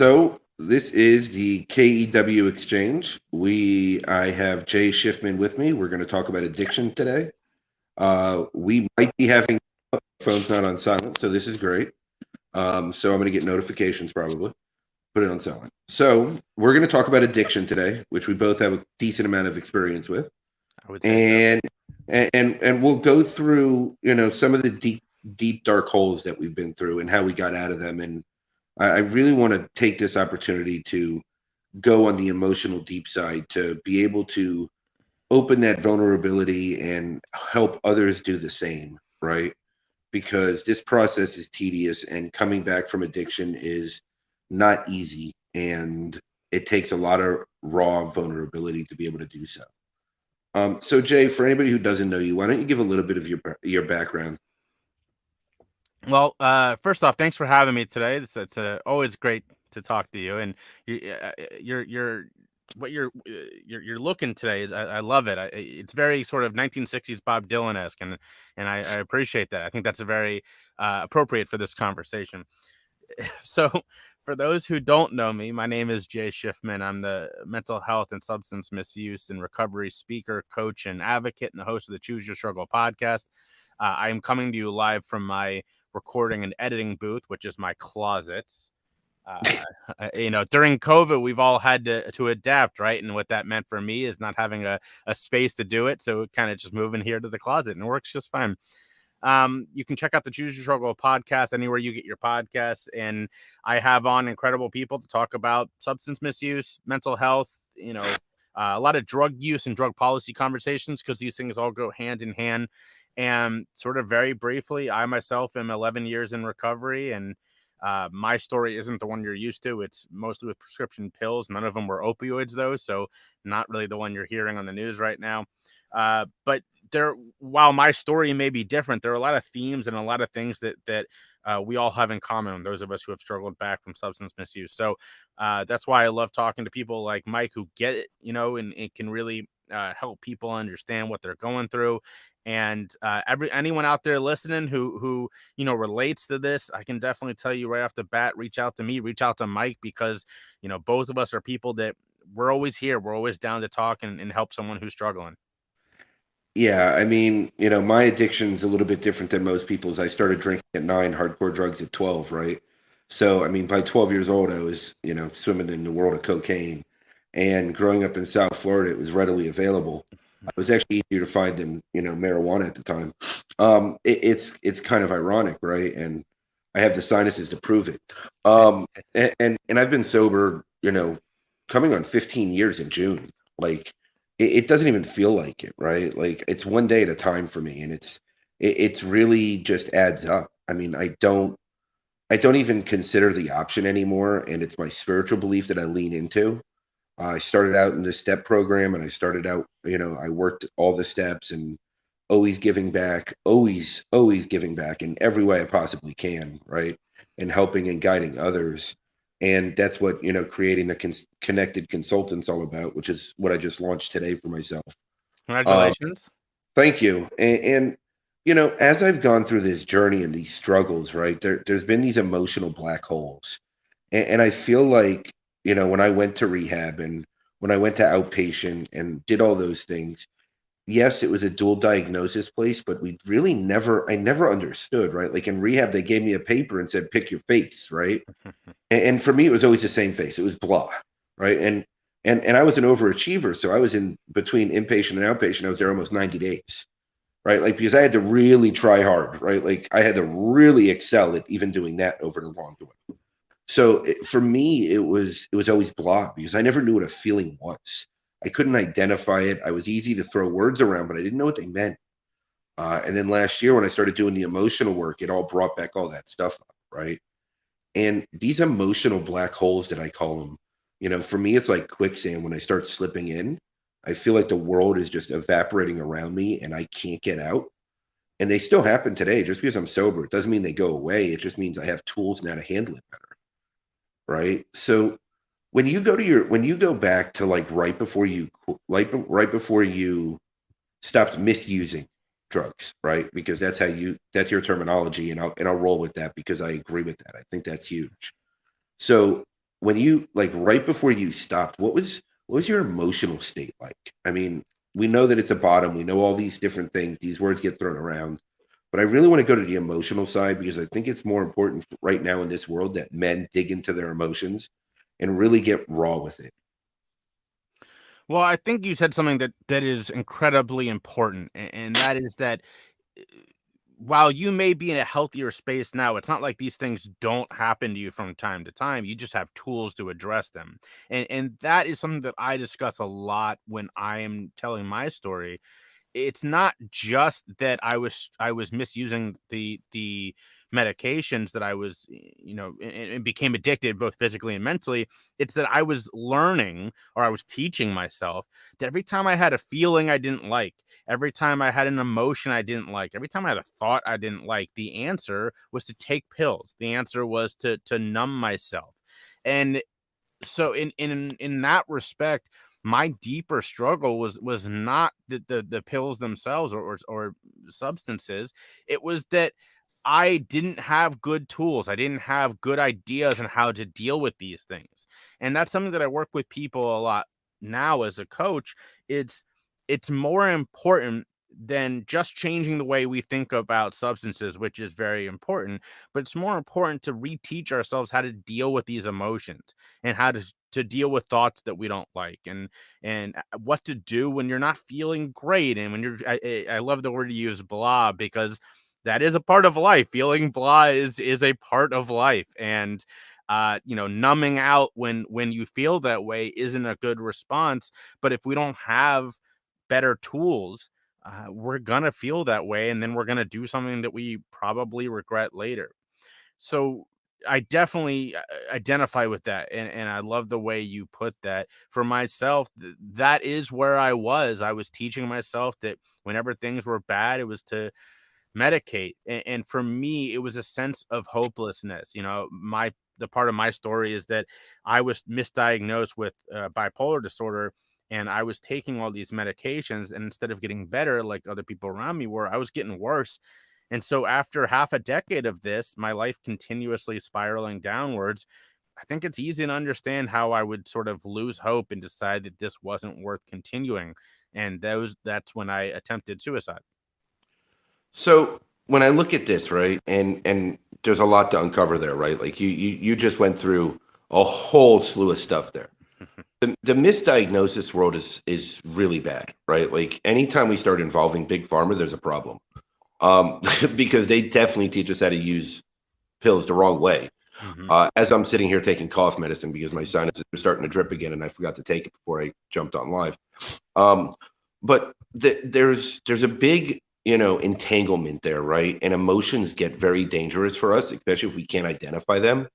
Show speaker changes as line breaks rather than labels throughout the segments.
So this is the KEW Exchange. I have Jay Shifman with me. We're going to talk about addiction today. We might be having phones not on silent, so this is great. So I'm going to get notifications probably. Put it on silent. So we're going to talk about addiction today, which we both have a decent amount of experience with,
I would say so.
and we'll go through some of the deep dark holes that we've been through and how we got out of them. And I really want to take this opportunity to go on the emotional deep side to be able to open that vulnerability and help others do the same, right? Because this process is tedious and coming back from addiction is not easy, and it takes a lot of raw vulnerability to be able to do so. So Jay, for anybody who doesn't know you, why don't you give a little bit of your background?
Well, first off, thanks for having me today. It's always great to talk to you, and you're what you're looking today. I love it. It's very sort of 1960s Bob Dylan-esque, and I appreciate that. I think that's a very appropriate for this conversation. So, for those who don't know me, my name is Jay Shifman. I'm the mental health and substance misuse and recovery speaker, coach, and advocate, and the host of the Choose Your Struggle podcast. I am coming to you live from my recording and editing booth, which is my closet. During COVID, we've all had to adapt, right? And what that meant for me is not having a space to do it. So kind of just moving here to the closet, and it works just fine. You can check out the Choose Your Struggle podcast anywhere you get your podcasts. And I have on incredible people to talk about substance misuse, mental health, a lot of drug use and drug policy conversations, because these things all go hand in hand. And sort of very briefly, I myself am 11 years in recovery, and my story isn't the one you're used to. It's mostly with prescription pills. None of them were opioids, though, so not really the one you're hearing on the news right now. But while my story may be different, there are a lot of themes and a lot of things that we all have in common, those of us who have struggled back from substance misuse. So that's why I love talking to people like Mike who get it, and it can really help people understand what they're going through. And anyone out there listening who relates to this, I can definitely tell you right off the bat, reach out to me, reach out to Mike, because both of us are people that we're always here. We're always down to talk and help someone who's struggling.
Yeah, I mean, my addiction's a little bit different than most people's. I started drinking at 9, hardcore drugs at 12, right? So, I mean, by 12 years old, I was, swimming in the world of cocaine. And growing up in South Florida, it was readily available. It was actually easier to find than, marijuana at the time. It's kind of ironic, right? And I have the sinuses to prove it. And I've been sober, coming on 15 years in June. Like, it doesn't even feel like it, right? Like, it's one day at a time for me, and it's really just adds up. I mean, I don't even consider the option anymore, and it's my spiritual belief that I lean into. I started out in the step program, and I started out, I worked all the steps and always giving back, always giving back in every way I possibly can, right? And helping and guiding others. And that's what, creating the connected consultants all about, which is what I just launched today for myself. Uh,
Congratulations.
Thank you. And as I've gone through this journey and these struggles, right, there's been these emotional black holes. And I feel like, when I went to rehab and when I went to outpatient and did all those things, yes, it was a dual diagnosis place, but I never understood, right? Like in rehab, they gave me a paper and said, pick your face, right? And for me, it was always the same face. It was blah, right? And I was an overachiever, so I was in between inpatient and outpatient. I was there almost 90 days, right? Like, because I had to really try hard, right? Like I had to really excel at even doing that over the long run. So for me, it was always blah, because I never knew what a feeling was. I couldn't identify it. I was easy to throw words around, but I didn't know what they meant. And then last year, when I started doing the emotional work, it all brought back all that stuff up, right? And these emotional black holes that I call them, for me, it's like quicksand. When I start slipping in, I feel like the world is just evaporating around me and I can't get out. And they still happen today. Just because I'm sober, it doesn't mean they go away. It just means I have tools now to handle it better, right? So when you go back to like right before you stopped misusing drugs, right? Because that's your terminology, and I'll roll with that because I agree with that. I think that's huge. So when you like right before you stopped, what was your emotional state like? I mean, we know that it's a bottom. We know all these different things. These words get thrown around. But I really want to go to the emotional side because I think it's more important right now in this world that men dig into their emotions and really get raw with it.
Well, I think you said something that is incredibly important, and that is that uh, while you may be in a healthier space now, it's not like these things don't happen to you from time to time. You just have tools to address them. And that is something that I discuss a lot when I am telling my story. It's not just that I was misusing the medications that I was, and became addicted both physically and mentally. It's that I was learning, or I was teaching myself, that every time I had a feeling I didn't like, every time I had an emotion I didn't like, every time I had a thought I didn't like, the answer was to take pills. The answer was to numb myself. And so in that respect, my deeper struggle was not the pills themselves, or substances. It was that I didn't have good tools. I didn't have good ideas on how to deal with these things. And that's something that I work with people a lot now as a coach. It's more important than just changing the way we think about substances, which is very important, but it's more important to reteach ourselves how to deal with these emotions, and how to deal with thoughts that we don't like, and what to do when you're not feeling great, and when I love the word you use, blah, because that is a part of life. Feeling blah is a part of life, and numbing out when you feel that way isn't a good response. But if we don't have better tools, we're gonna feel that way, and then we're gonna do something that we probably regret later. So I definitely identify with that, and I love the way you put that. For myself, that is where I was. I was teaching myself that whenever things were bad, it was to medicate, and for me, it was a sense of hopelessness. My the part of my story is that I was misdiagnosed with bipolar disorder, and I was taking all these medications, and instead of getting better like other people around me were, I was getting worse. And so after half a decade of this, my life continuously spiraling downwards, I think it's easy to understand how I would sort of lose hope and decide that this wasn't worth continuing. And that's when I attempted suicide.
So when I look at this, right, and there's a lot to uncover there, right? Like you just went through a whole slew of stuff there. The misdiagnosis world is really bad, right? Like anytime we start involving big pharma, there's a problem. Because they definitely teach us how to use pills the wrong way.
Hmm.
As I'm sitting here taking cough medicine because my sinuses are starting to drip again, and I forgot to take it before I jumped on live. Um, but there's a big entanglement there, right? And emotions get very dangerous for us, especially if we can't identify them.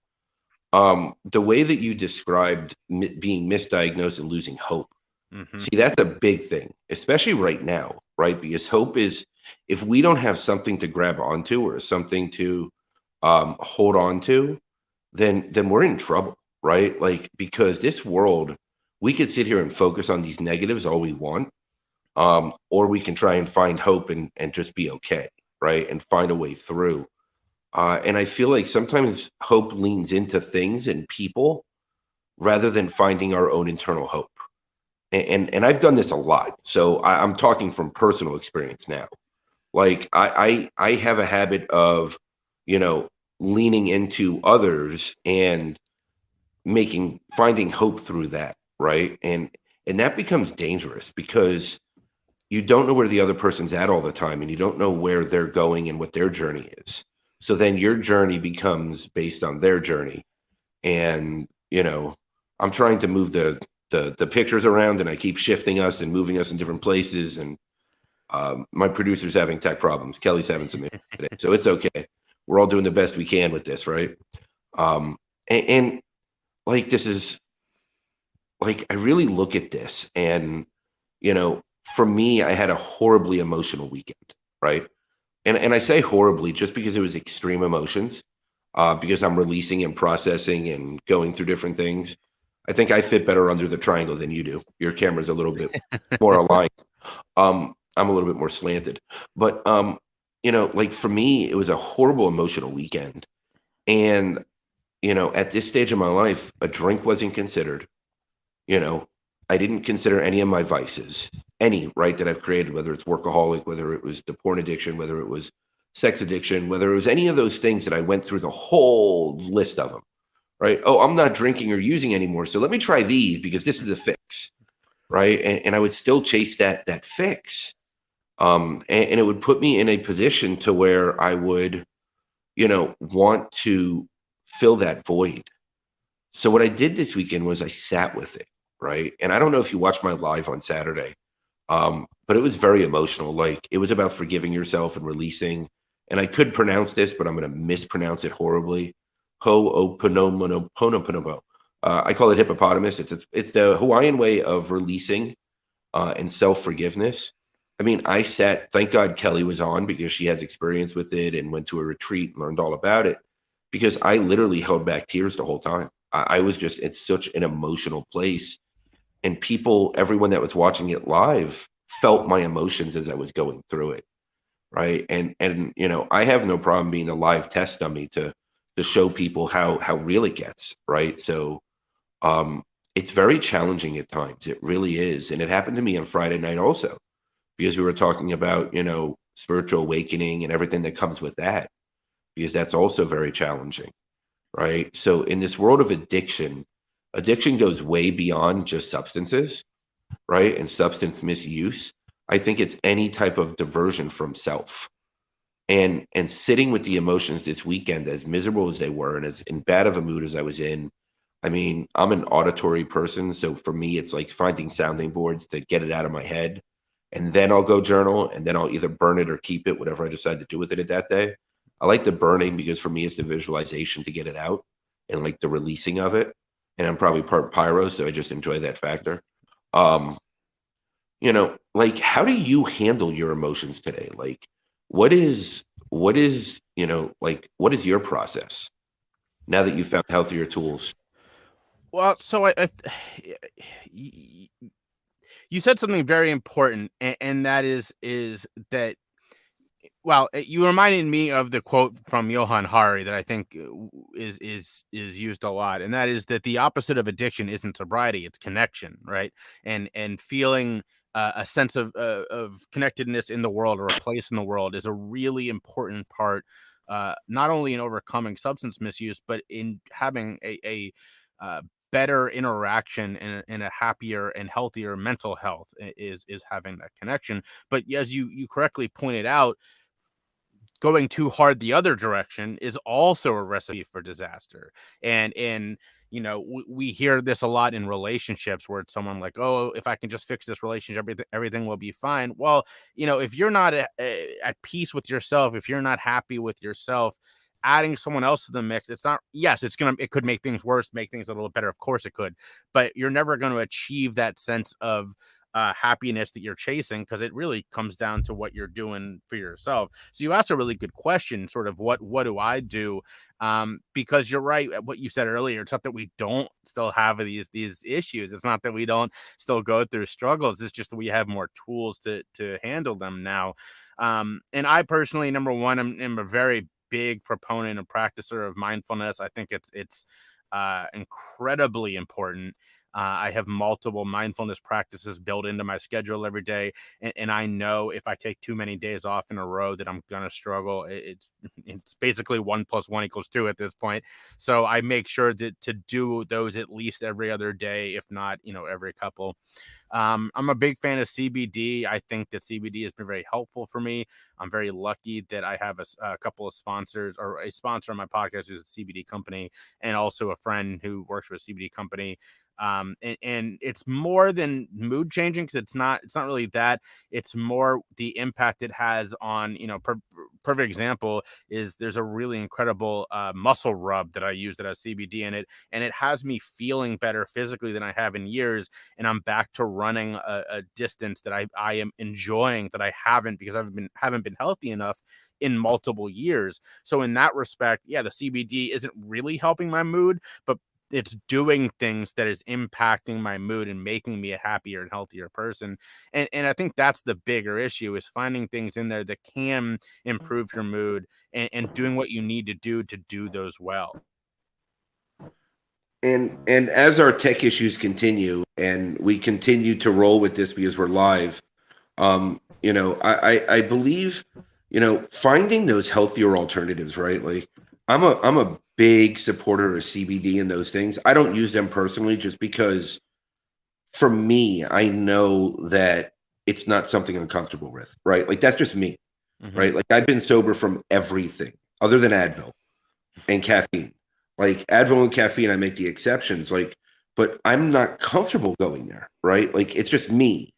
The way that you described being misdiagnosed and losing hope,
Hmm.
see, that's a big thing, especially right now, right? Because hope is, if we don't have something to grab onto or something to hold on to, then we're in trouble, right? Like because this world, we could sit here and focus on these negatives all we want, or we can try and find hope and just be okay, right? And find a way through. And I feel like sometimes hope leans into things and people rather than finding our own internal hope. And I've done this a lot, so I'm talking from personal experience now. Like I have a habit of, you know, leaning into others and making finding hope through that, right? And that becomes dangerous because you don't know where the other person's at all the time, and you don't know where they're going and what their journey is. So then your journey becomes based on their journey. And, I'm trying to move the pictures around, and I keep shifting us and moving us in different places. And my producer's having tech problems. Kelly's having some issues today. So it's okay. We're all doing the best we can with this, right? Um, and like this is like I really look at this and for me, I had a horribly emotional weekend, right? And I say horribly just because it was extreme emotions, because I'm releasing and processing and going through different things. I think I fit better under the triangle than you do. Your camera's a little bit more aligned. I'm a little bit more slanted. But like for me, it was a horrible emotional weekend. And at this stage of my life, a drink wasn't considered. You know, I didn't consider any of my vices, any, right, that I've created, whether it's workaholic, whether it was the porn addiction, whether it was sex addiction, whether it was any of those things that I went through the whole list of them, right? Oh, I'm not drinking or using anymore. So let me try these because this is a fix, right? And I would still chase that fix. And it would put me in a position to where I would, want to fill that void. So what I did this weekend was I sat with it, right? And I don't know if you watched my live on Saturday, but it was very emotional. Like it was about forgiving yourself and releasing. And I could pronounce this, but I'm going to mispronounce it horribly. Ho'oponoponoponopono. I call it hippopotamus. It's the Hawaiian way of releasing and self forgiveness. I mean, I sat. Thank God Kelly was on because she has experience with it and went to a retreat and learned all about it. Because I literally held back tears the whole time. I was just in such an emotional place, and people, everyone that was watching it live, felt my emotions as I was going through it, right? And I have no problem being a live test dummy to show people how real it gets, right? So um, it's very challenging at times. It really is, and it happened to me on Friday night also because we were talking about spiritual awakening and everything that comes with that because that's also very challenging, right? So in this world of addiction, addiction goes way beyond just substances, right? And substance misuse. I think it's any type of diversion from self. And sitting with the emotions this weekend, as miserable as they were and as in bad of a mood as I was in, I mean, I'm an auditory person, so for me it's like finding sounding boards to get it out of my head. And then I'll go journal and then I'll either burn it or keep it, whatever I decide to do with it at that day. I like the burning because for me it's the visualization to get it out and like the releasing of it. And I'm probably part pyro, so I just enjoy that factor. Um, like how do you handle your emotions today? Like what is what is your process now that you found healthier tools?
Well, so you said something very important, and that is that. Well, you reminded me of the quote from Johann Hari that I think is used a lot, and that is that the opposite of addiction isn't sobriety; it's connection, right? And feeling a sense of connectedness in the world or a place in the world is a really important part, not only in overcoming substance misuse, but in having a better interaction and a happier and healthier mental health is having that connection. But as you correctly pointed out, going too hard the other direction is also a recipe for disaster. And we hear this a lot in relationships where it's someone like, oh, if I can just fix this relationship, everything will be fine. Well, if you're not at peace with yourself, if you're not happy with yourself, adding someone else to the mix, it's not, yes, it could make things worse, make things a little better, of course it could, but you're never going to achieve that sense of happiness that you're chasing, because it really comes down to what you're doing for yourself. So you asked a really good question, sort of what do I do? Because you're right, what you said earlier. It's not that we don't still have these issues. It's not that we don't still go through struggles. It's just that we have more tools to handle them now. And I personally, number one, am a very big proponent and practicer of mindfulness. I think it's incredibly important. I have multiple mindfulness practices built into my schedule every day, and I know if I take too many days off in a row that I'm gonna struggle. It's basically 1 + 1 = 2 at this point. So I make sure to do those at least every other day, if not every couple. I'm a big fan of CBD. I think that CBD has been very helpful for me. I'm very lucky that I have a couple of sponsors, or a sponsor on my podcast who's a CBD company, and also a friend who works for a CBD company. And it's more than mood changing, because it's not really that. It's more the impact it has on, perfect example is, there's a really incredible muscle rub that I use that has CBD in it, and it has me feeling better physically than I have in years. And I'm back to running a distance that I am enjoying, that I haven't, because haven't been healthy enough in multiple years. So in that respect, yeah, the CBD isn't really helping my mood, but it's doing things that is impacting my mood and making me a happier and healthier person. And I think that's the bigger issue, is finding things in there that can improve your mood, and doing what you need to do those well.
And as our tech issues continue and we continue to roll with this because we're live, I believe, finding those healthier alternatives, right? Like I'm a big supporter of CBD and those things. I don't use them personally just because for me, I know that it's not something I'm comfortable with, right? Like that's just me,
Hmm.
right? Like I've been sober from everything other than Advil and caffeine. Like Advil and caffeine, I make the exceptions. Like, but I'm not comfortable going there, right? Like it's just me.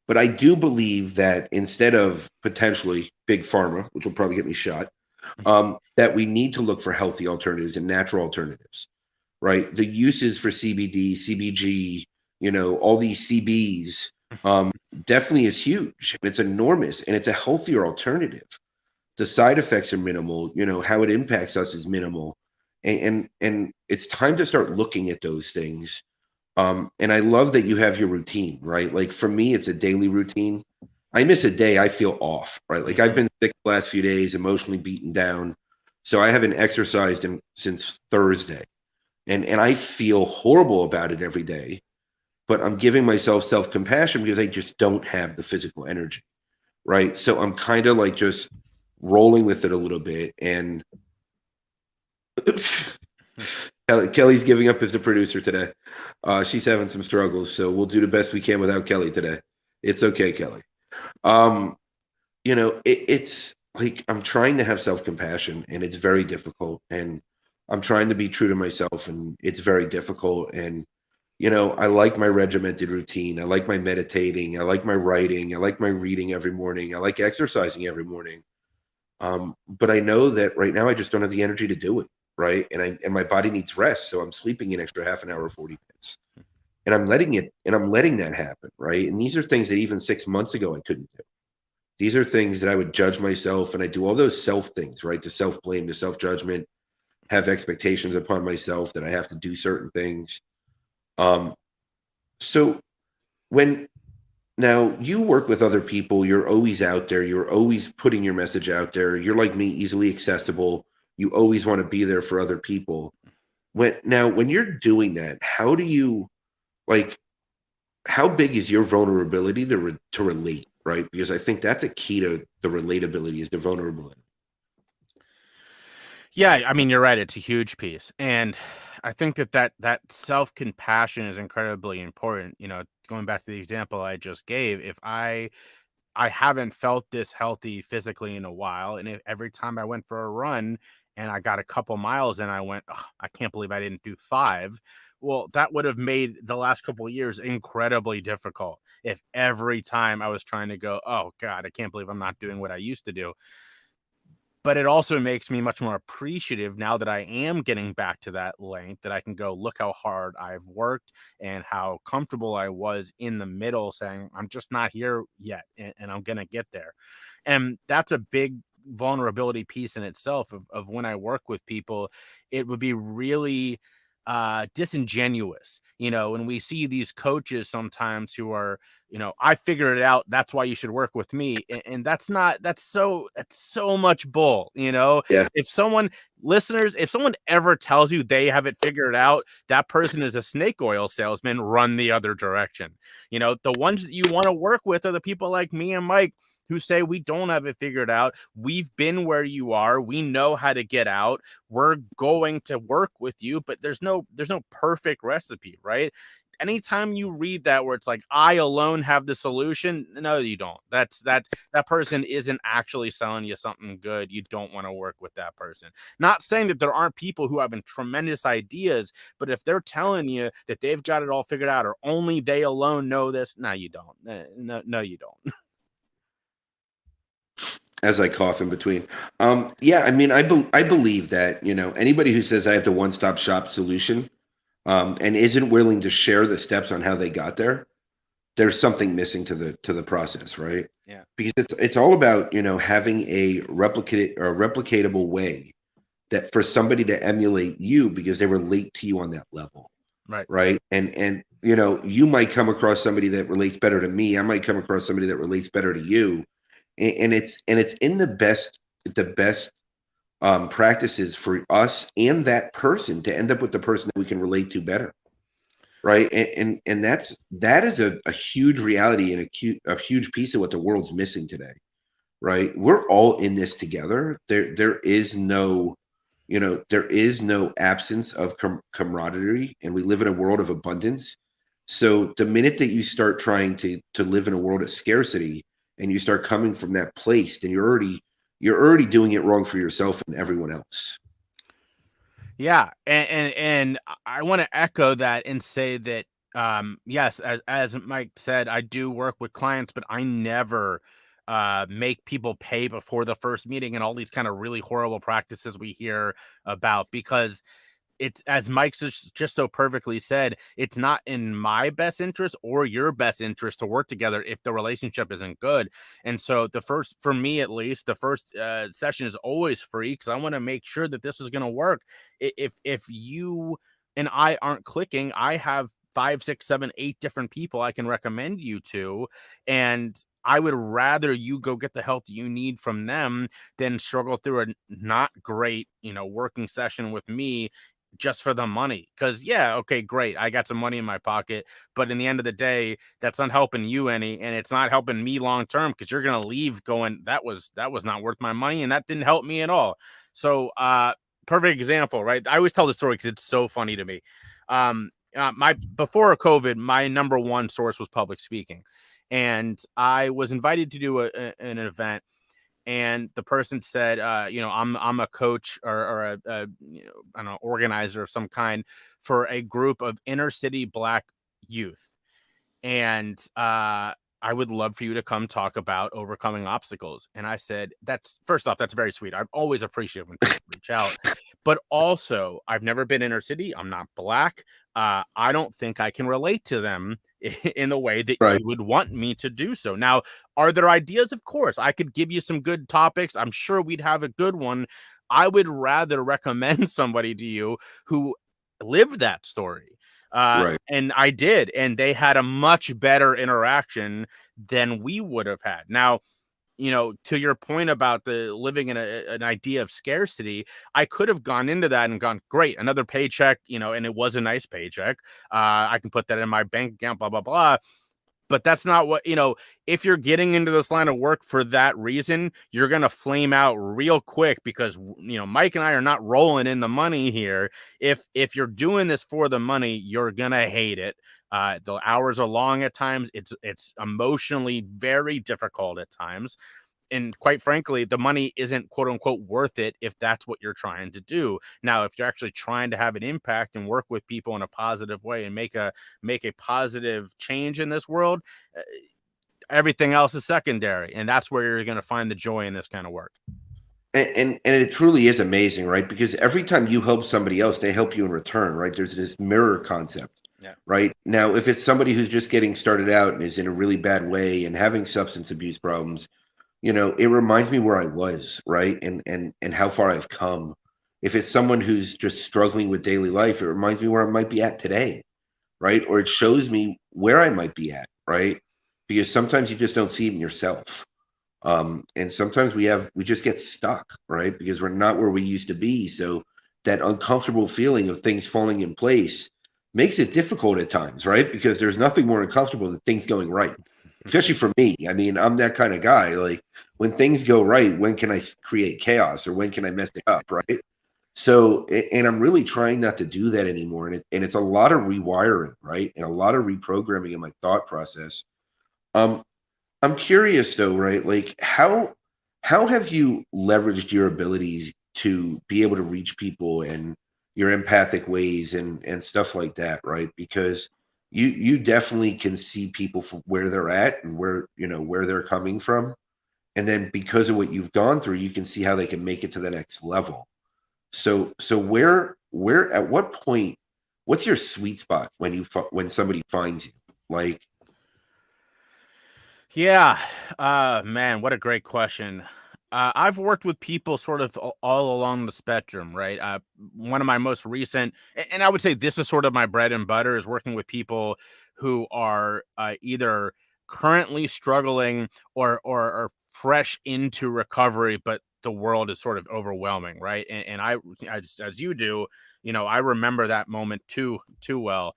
But I do believe that instead of potentially big pharma, which will probably get me shot, that we need to look for healthy alternatives and natural alternatives, right? The uses for CBD, CBG, all these CBs, um, definitely is huge. It's enormous, and it's a healthier alternative. The side effects are minimal. How it impacts us is minimal, and it's time to start looking at those things. And I love that you have your routine, right? Like for me, it's a daily routine. I miss a day, I feel off, right? Like I've
Hmm.
been sick the last few days, emotionally beaten down. So I haven't exercised since Thursday. And I feel horrible about it every day, but I'm giving myself self-compassion because I just don't have the physical energy, right? So I'm kind of like just rolling with it a little bit. And Kelly's giving up as the producer today. She's having some struggles, so we'll do the best we can without Kelly today. It's okay, Kelly. Um, it's like I'm trying to have self-compassion, and it's very difficult. And I'm trying to be true to myself, and it's very difficult. And I like my regimented routine. I like my meditating. I like my writing. I like my reading every morning. I like exercising every morning. But I know that right now I just don't have the energy to do it, right? And my body needs rest, so I'm sleeping an extra half an hour, 40 minutes. And I'm letting that happen, right? And these are things that even 6 months ago I couldn't do. These are things that I would judge myself, and I do all those self things, right? The self blame, the self judgment, have expectations upon myself that I have to do certain things. Um, so when Now, you work with other people, you're always out there, you're always putting your message out there. You're like me, easily accessible. You always want to be there for other people. When you're doing that, how do you like how big is your vulnerability to relate, right? Because I think that's a key to the relatability is the vulnerability.
Yeah, I mean, you're right. It's a huge piece, and I think that self compassion is incredibly important. Going back to the example I just gave, if I haven't felt this healthy physically in a while, and every time I went for a run and I got a couple miles and I went, "Ugh, I can't believe I didn't do 5." Well, that would have made the last couple of years incredibly difficult if every time I was trying to go, "Oh God, I can't believe I'm not doing what I used to do." But it also makes me much more appreciative now that I am getting back to that length, that I can go, look how hard I've worked and how comfortable I was in the middle, saying, I'm just not here yet, and I'm going to get there. And that's a big vulnerability piece in itself of when I work with people. It would be really disingenuous, when we see these coaches sometimes who are, I figured it out, that's why you should work with me. And that's so much bull.
Yeah.
If someone, listeners, if someone ever tells you they have it figured out, that person is a snake oil salesman. Run the other direction. The ones that you want to work with are the people like me and Mike who say we don't have it figured out. We've been where you are. We know how to get out. We're going to work with you, but there's no perfect recipe, right? Anytime you read that where it's like I alone have the solution, no, you don't. That person isn't actually selling you something good. You don't want to work with that person. Not saying that there aren't people who have tremendous ideas, but if they're telling you that they've got it all figured out or only they alone know this, no, you don't. No, you don't.
As I cough in between. Yeah, I mean, I believe that, anybody who says I have the one-stop shop solution, and isn't willing to share the steps on how they got there, there's something missing to the process, right?
Yeah.
Because it's all about, having a replicatable way that for somebody to emulate you because they relate to you on that level,
Right.
right? And you might come across somebody that relates better to me. I might come across somebody that relates better to you. And it's in the best practices for us and that person to end up with the person that we can relate to better, right? And that is a huge reality and a huge piece of what the world's missing today, right? We're all in this together. There is no, there is no absence of camaraderie, and we live in a world of abundance. So the minute that you start trying to live in a world of scarcity and you start coming from that place, then you're already doing it wrong for yourself and everyone else.
Yeah, and I want to echo that and say that yes, as Mike said, I do work with clients, but I never make people pay before the first meeting and all these kind of really horrible practices we hear about, because it's, as Mike's just so perfectly said, it's not in my best interest or your best interest to work together if the relationship isn't good. And so the first, for me at least, the first session is always free because I want to make sure that this is going to work. If you and I aren't clicking, I have 5, 6, 7, 8 different people I can recommend you to, and I would rather you go get the help you need from them than struggle through a not great, working session with me just for the money. Because yeah, okay, great, I got some money in my pocket, but in the end of the day, that's not helping you any, and it's not helping me long term, because you're gonna leave going, that was not worth my money, and that didn't help me at all. So perfect example, right? I always tell the story because it's so funny to me. My Before COVID, my number one source was public speaking, and I was invited to do an event, and the person said, I'm a coach, or a I don't know, organizer of some kind for a group of inner city Black youth, and I would love for you to come talk about overcoming obstacles. And I said, that's, first off, that's very sweet. I'm always appreciative when people reach out, but also I've never been inner city. I'm not Black. I don't think I can relate to them in the way that
Right.
you would want me to do so. Now, are there ideas? Of course, I could give you some good topics. I'm sure we'd have a good one. I would rather recommend somebody to you who lived that story.
Right.
And I did, and they had a much better interaction than we would have had. Now, to your point about the living in an idea of scarcity, I could have gone into that and gone, great, another paycheck, and it was a nice paycheck. I can put that in my bank account, blah, blah, blah. But that's not what, if you're getting into this line of work for that reason, you're going to flame out real quick, because, Mike and I are not rolling in the money here. If you're doing this for the money, you're going to hate it. The hours are long at times. It's emotionally very difficult at times, and quite frankly, the money isn't quote unquote worth it if that's what you're trying to do. Now, if you're actually trying to have an impact and work with people in a positive way and make a positive change in this world, everything else is secondary, and that's where you're going to find the joy in this kind of work.
And it truly is amazing, right? Because every time you help somebody else, they help you in return, right? There's this mirror concept,
Yeah.
right? Now, if it's somebody who's just getting started out and is in a really bad way and having substance abuse problems, it reminds me where I was, right? And how far I've come. If it's someone who's just struggling with daily life, it reminds me where I might be at today, right? Or it shows me where I might be at, right? Because sometimes you just don't see it in yourself. And sometimes we just get stuck, right? Because we're not where we used to be. So that uncomfortable feeling of things falling in place makes it difficult at times, right? Because there's nothing more uncomfortable than things going right. Especially for me. I mean, I'm that kind of guy. Like when things go right, when can I create chaos or when can I mess it up, right? So, and I'm really trying not to do that anymore. And it's a lot of rewiring, right? And a lot of reprogramming in my thought process. Um, I'm curious though, right? Like how have you leveraged your abilities to be able to reach people and your empathic ways and stuff like that, right? Because you definitely can see people from where they're at and where they're coming from. And then because of what you've gone through, you can see how they can make it to the next level. So where at what point what's your sweet spot when when somebody finds you? Like,
Yeah. Man, what a great question. I've worked with people sort of all along the spectrum, right? One of my most recent, and I would say this is sort of my bread and butter, is working with people who are either currently struggling or are fresh into recovery, but the world is sort of overwhelming, right? And I, as you do, I remember that moment too well.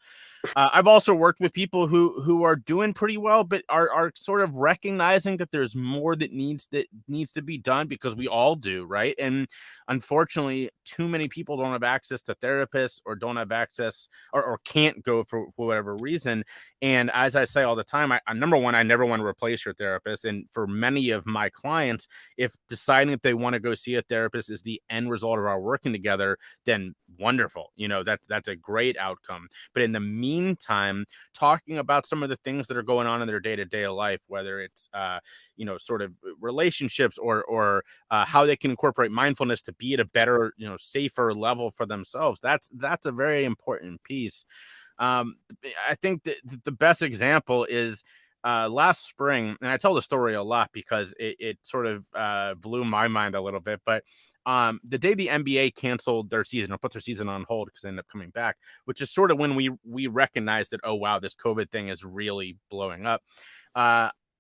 I've also worked with people who are doing pretty well, but are sort of recognizing that there's more that needs to be done, because we all do, right? And unfortunately, too many people don't have access to therapists, or don't have access, or can't go for whatever reason. And as I say all the time, number one, I never want to replace your therapist. And for many of my clients, if deciding that they want to go see a therapist is the end result of our working together, then wonderful. That's a great outcome. But in the meantime, talking about some of the things that are going on in their day-to-day life, whether it's sort of relationships, or how they can incorporate mindfulness to be at a better, safer level for themselves. That's a very important piece. Um, I think that the best example is last spring, and I tell the story a lot because it sort of blew my mind a little bit. But the day the NBA canceled their season, or put their season on hold because they ended up coming back, which is sort of when we recognized that, oh wow, this COVID thing is really blowing up.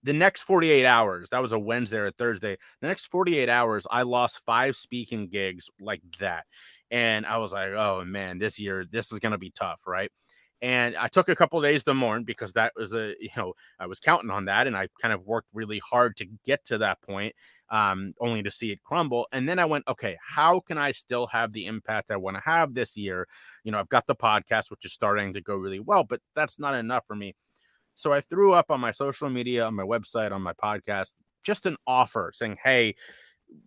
The next 48 hours, that was a Wednesday or a Thursday. The next 48 hours, I lost 5 speaking gigs like that. And I was like, oh man, this year, this is going to be tough, right? And I took a couple of days to mourn, because that was I was counting on that. And I kind of worked really hard to get to that point, only to see it crumble. And then I went, okay, how can I still have the impact I want to have this year? I've got the podcast, which is starting to go really well, but that's not enough for me. So I threw up on my social media, on my website, on my podcast, just an offer saying, hey,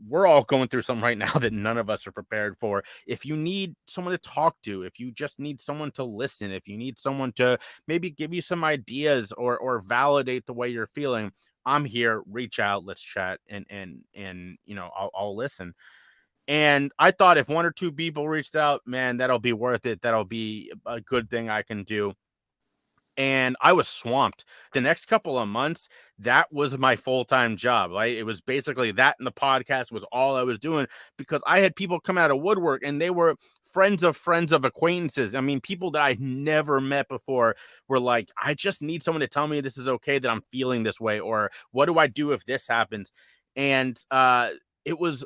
we're all going through something right now that none of us are prepared for. If you need someone to talk to, if you just need someone to listen, if you need someone to maybe give you some ideas, or validate the way you're feeling, I'm here. Reach out, let's chat, and I'll listen. And I thought if 1 or 2 people reached out, man, that'll be worth it. That'll be a good thing I can do. And I was swamped. The next couple of months, that was my full-time job, right? It was basically that, and the podcast was all I was doing, because I had people come out of woodwork, and they were friends of acquaintances. I mean, people that I never met before were like, I just need someone to tell me this is okay, that I'm feeling this way, or what do I do if this happens? And it was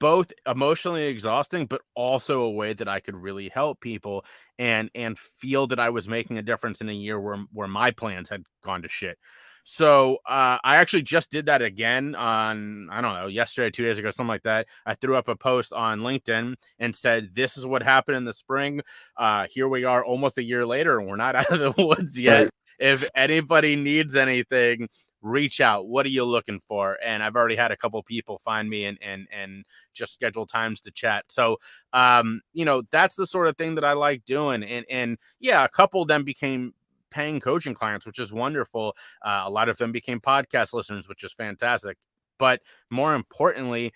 both emotionally exhausting, but also a way that I could really help people, and feel that I was making a difference in a year where my plans had gone to shit. So I actually just did that again on, I don't know, yesterday, 2 days ago, something like that. I threw up a post on LinkedIn and said, this is what happened in the spring. Here we are almost a year later, and we're not out of the woods yet.
Right.
If anybody needs anything, reach out. What are you looking for? And I've already had a couple people find me, and just schedule times to chat. So that's the sort of thing that I like doing. And yeah, a couple of them became paying coaching clients, which is wonderful. A lot of them became podcast listeners, which is fantastic. But more importantly,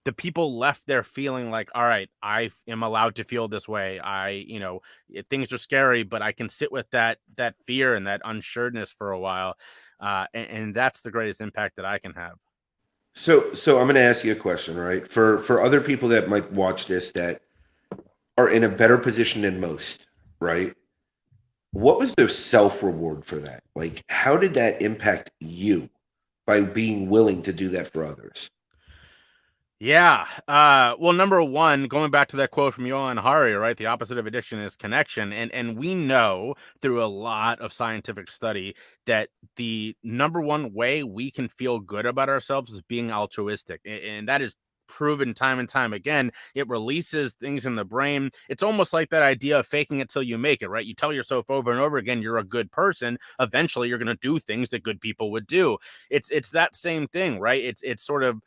the people left there feeling like, all right, I am allowed to feel this way. Things are scary, but I can sit with that fear and that unsureness for a while. And that's the greatest impact that I can have.
So I'm going to ask you a question, right? For other people that might watch this that are in a better position than most, right? What was the self reward for that? Like, how did that impact you by being willing to do that for others?
Yeah. Well, number one, going back to that quote from Johan Hari, right? The opposite of addiction is connection. And we know through a lot of scientific study that the number one way we can feel good about ourselves is being altruistic. And that is proven time and time again. It releases things in the brain. It's almost like that idea of faking it till you make it, right? You tell yourself over and over again you're a good person. Eventually you're going to do things that good people would do. It's that same thing, right? It's sort of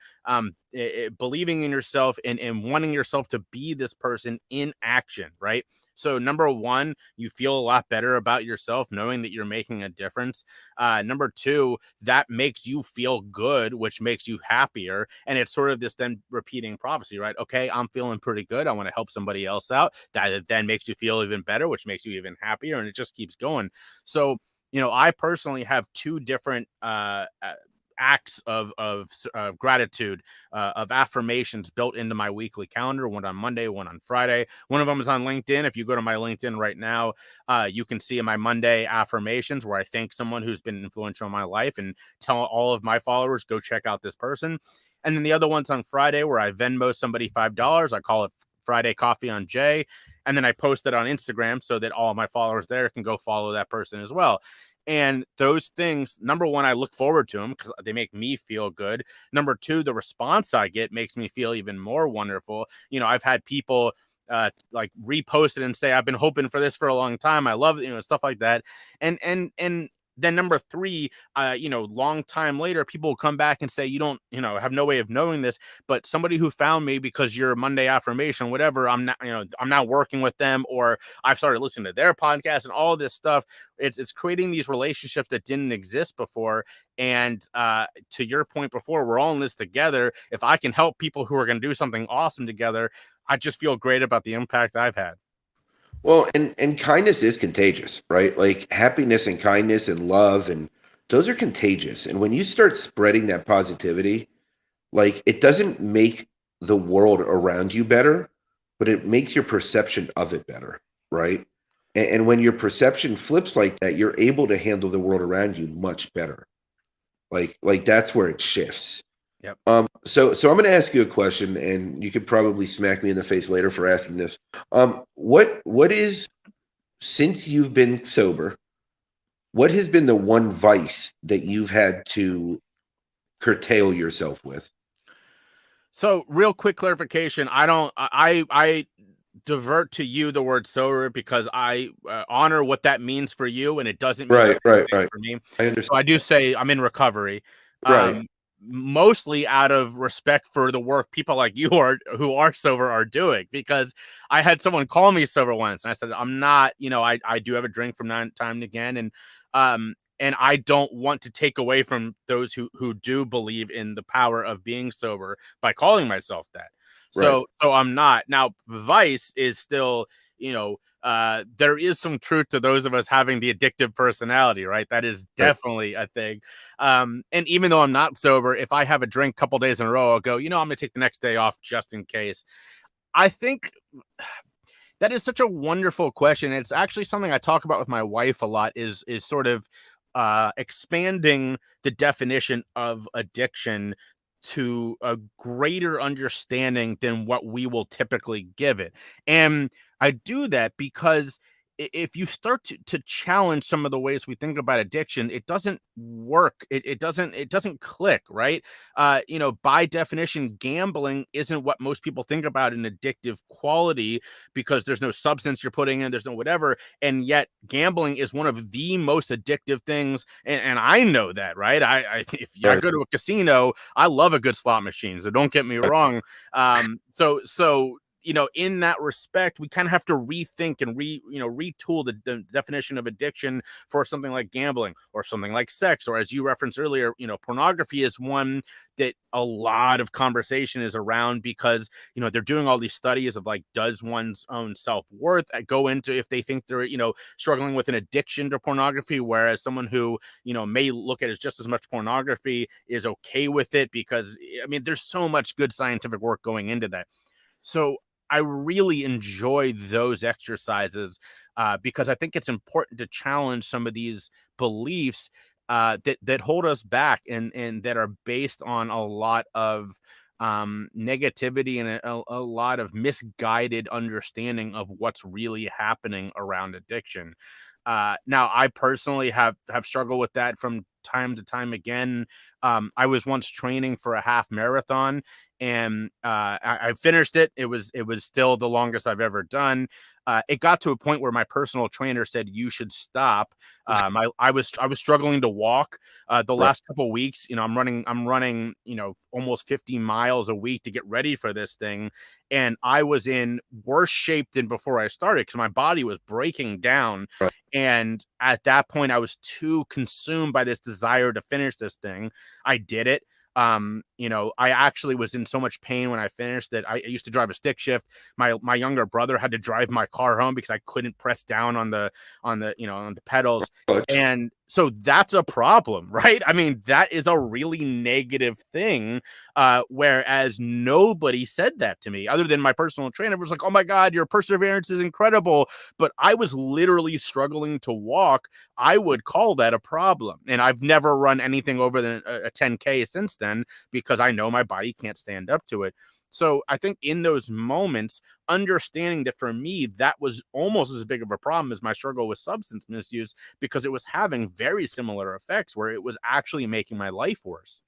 believing in yourself, and wanting yourself to be this person in action, right? So number one, you feel a lot better about yourself knowing that you're making a difference. Number two, that makes you feel good, which makes you happier. And it's sort of this then repeating prophecy, right? Okay, I'm feeling pretty good. I want to help somebody else out. That then makes you feel even better, which makes you even happier. And it just keeps going. So, I personally have 2 different acts of gratitude, of affirmations built into my weekly calendar. One on Monday, one on Friday. One of them is on LinkedIn. If you go to my LinkedIn right now, you can see my Monday affirmations where I thank someone who's been influential in my life and tell all of my followers, go check out this person. And then the other one's on Friday where I Venmo somebody $5. I call it Friday Coffee on Jay. And then I post it on Instagram so that all of my followers there can go follow that person as well. And those things, number one, I look forward to them because they make me feel good. Number two, the response I get makes me feel even more wonderful. I've had people like repost it and say, I've been hoping for this for a long time. I love it, stuff like that. And then number three, long time later, people will come back and say, you don't, have no way of knowing this, but somebody who found me because your Monday affirmation, whatever, I'm not working with them, or I've started listening to their podcast and all this stuff. It's creating these relationships that didn't exist before. And to your point before, we're all in this together. If I can help people who are going to do something awesome together, I just feel great about the impact I've had.
Well, and kindness is contagious, right? Like happiness and kindness and love, and those are contagious. And when you start spreading that positivity, like it doesn't make the world around you better, but it makes your perception of it better, right? And when your perception flips like that, you're able to handle the world around you much better. Like that's where it shifts.
Yep.
So I'm going to ask you a question, and you could probably smack me in the face later for asking this. What is, since you've been sober, what has been the one vice that you've had to curtail yourself with?
So real quick clarification. I divert to you the word sober because I honor what that means for you, and it doesn't mean the same thing for me.
I
So I
understand.
do say I'm in recovery,
Right,
mostly out of respect for the work people like you who are sober are doing. Because I had someone call me sober once, and I said I'm not. I do have a drink from time to again, and I don't want to take away from those who do believe in the power of being sober by calling myself that.
right,
So I'm not. Now, vice is still, there is some truth to those of us having the addictive personality, right? That is
right.
definitely a thing. And even though I'm not sober, if I have a drink a couple days in a row, I'll go, I'm going to take the next day off just in case. I think that is such a wonderful question. It's actually something I talk about with my wife a lot is sort of expanding the definition of addiction to a greater understanding than what we will typically give it. And I do that because if you start to challenge some of the ways we think about addiction, it doesn't work. It doesn't click, right? By definition, gambling isn't what most people think about an addictive quality because there's no substance you're putting in, there's no whatever. And yet gambling is one of the most addictive things. And I know that, right? If I
Right,
go to a casino, I love a good slot machine. So don't get me
right,
wrong. So in that respect, we kind of have to rethink and retool the definition of addiction for something like gambling or something like sex, or as you referenced earlier, pornography is one that a lot of conversation is around because, they're doing all these studies of like, does one's own self-worth go into if they think they're, struggling with an addiction to pornography, whereas someone who, may look at it as just as much pornography is okay with it because, there's so much good scientific work going into that. So I really enjoy those exercises because I think it's important to challenge some of these beliefs that hold us back and that are based on a lot of negativity and a lot of misguided understanding of what's really happening around addiction. Now, I personally have struggled with that from time to time again. I was once training for a half marathon, and I finished it. It was still the longest I've ever done. It got to a point where my personal trainer said you should stop. I was struggling to walk the
right,
last couple of weeks. I'm running almost 50 miles a week to get ready for this thing, and I was in worse shape than before I started because my body was breaking down.
right.
And at that point, I was too consumed by this desire to finish this thing. I did it. I actually was in so much pain when I finished that I used to drive a stick shift. My younger brother had to drive my car home because I couldn't press down on the pedals.
Clutch.
And So that's a problem, right? I mean, that is a really negative thing. Whereas nobody said that to me other than my personal trainer was like, oh my God, your perseverance is incredible. But I was literally struggling to walk. I would call that a problem. And I've never run anything over than a 10K since then because I know my body can't stand up to it. So I think in those moments, understanding that for me, that was almost as big of a problem as my struggle with substance misuse because it was having very similar effects where it was actually making my life worse.